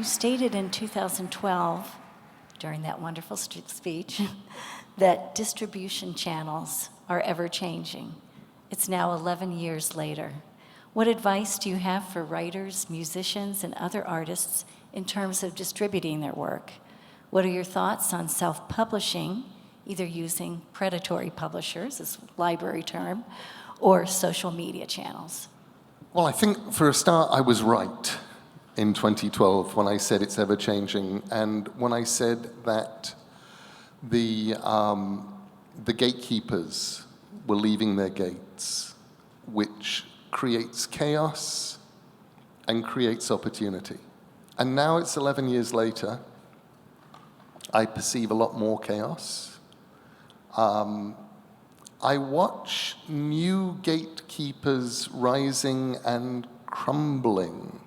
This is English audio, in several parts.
You stated in 2012, during that wonderful speech, that distribution channels are ever-changing. It's now 11 years later. What advice do you have for writers, musicians, and other artists in terms of distributing their work? What are your thoughts on self-publishing, either using predatory publishers, as a library term, or social media channels? Well, I think for a start, I was right in 2012 when I said it's ever-changing, and when I said that the gatekeepers were leaving their gates, which creates chaos and creates opportunity. And now it's 11 years later, I perceive a lot more chaos. I watch new gatekeepers rising and crumbling.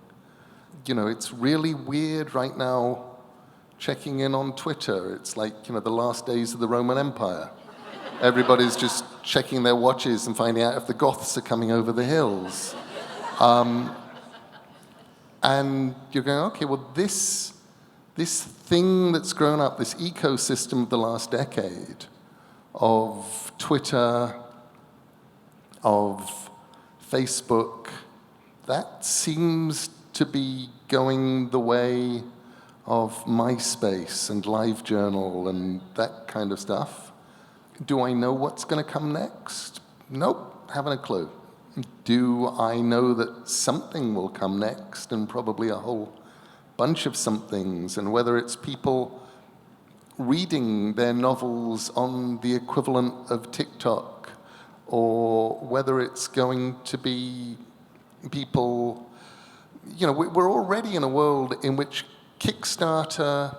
You know, it's really weird right now checking in on Twitter. It's like, the last days of the Roman Empire. Everybody's just checking their watches and finding out if the Goths are coming over the hills. And you're going, okay, well, this thing that's grown up, this ecosystem of the last decade of Twitter, of Facebook, that seems to be going the way of MySpace and LiveJournal and that kind of stuff. Do I know what's going to come next? Nope, haven't a clue. Do I know that something will come next, and probably a whole bunch of somethings, and whether it's people reading their novels on the equivalent of TikTok, or whether it's going to be people, we're already in a world in which Kickstarter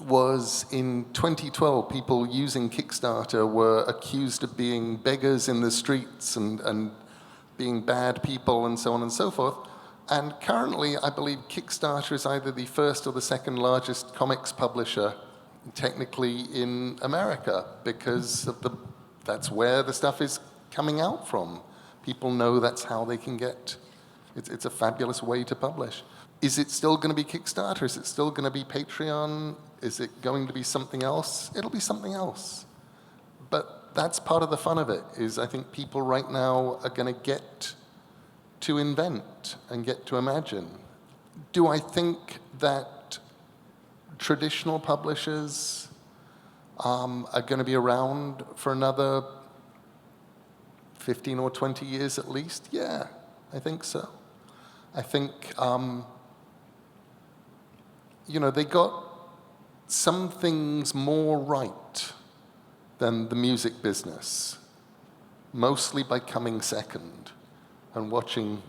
was, in 2012, people using Kickstarter were accused of being beggars in the streets and being bad people and so on and so forth. And currently, I believe Kickstarter is either the first or the second largest comics publisher, technically, in America, because of that's where the stuff is coming out from. People know that's how they can get. It's a fabulous way to publish. Is it still going to be Kickstarter? Is it still going to be Patreon? Is it going to be something else? It'll be something else. But that's part of the fun of it, is I think people right now are going to get to invent and get to imagine. Do I think that traditional publishers are going to be around for another 15 or 20 years at least? Yeah, I think so. I think, they got some things more right than the music business, mostly by coming second and watching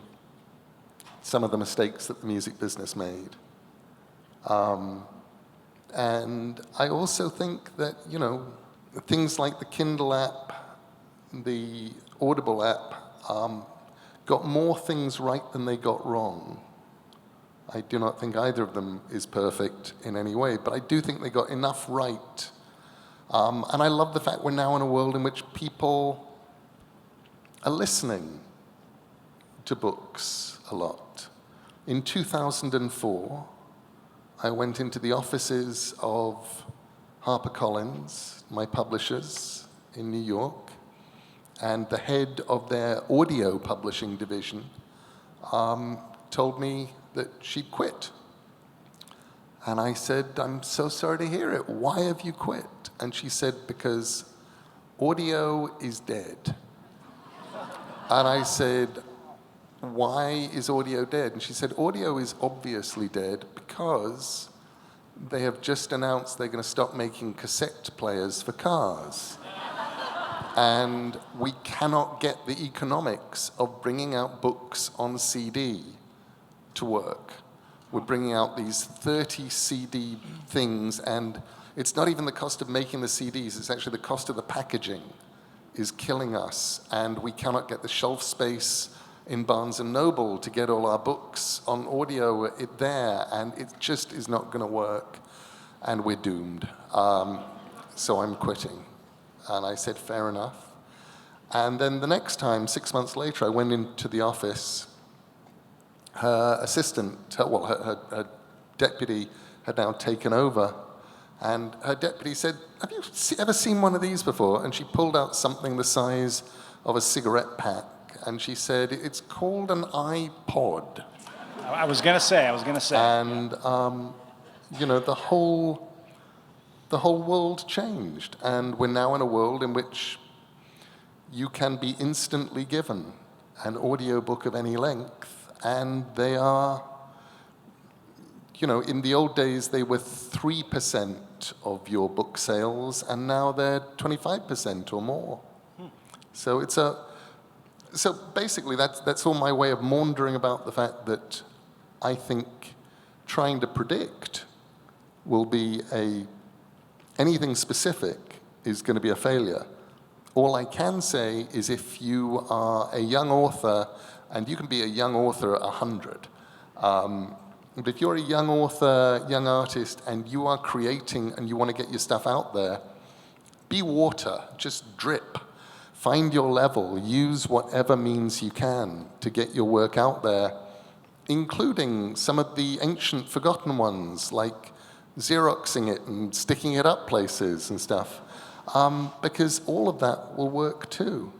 some of the mistakes that the music business made. And I also think that, things like the Kindle app, the Audible app, got more things right than they got wrong. I do not think either of them is perfect in any way, but I do think they got enough right. And I love the fact we're now in a world in which people are listening to books a lot. In 2004, I went into the offices of HarperCollins, my publishers in New York, and the head of their audio publishing division told me that she'd quit. And I said, I'm so sorry to hear it. Why have you quit? And she said, because audio is dead. And I said, why is audio dead? And she said, audio is obviously dead because they have just announced they're going to stop making cassette players for cars. And we cannot get the economics of bringing out books on CD to work. We're bringing out these 30 CD things, and it's not even the cost of making the CDs, it's actually the cost of the packaging is killing us, and we cannot get the shelf space in Barnes & Noble to get all our books on audio there, and it just is not going to work, and we're doomed. So I'm quitting. And I said, fair enough. And then the next time, 6 months later, I went into the office her assistant, her deputy had now taken over. And her deputy said, "Have you ever seen one of these before?" And she pulled out something the size of a cigarette pack. And she said, "It's called an iPod." I was going to say. And, you know, the whole world changed. And we're now in a world in which you can be instantly given an audiobook of any length. And they are, you know, in the old days, they were 3% of your book sales, and now they're 25% or more. So so basically that's all my way of maundering about the fact that I think trying to predict will be anything specific is going to be a failure. All I can say is if you are a young author, and you can be a young author at 100, but if you're a young author, young artist, and you are creating and you want to get your stuff out there, be water, just drip. Find your level, use whatever means you can to get your work out there, including some of the ancient forgotten ones, like Xeroxing it and sticking it up places and stuff, because all of that will work too.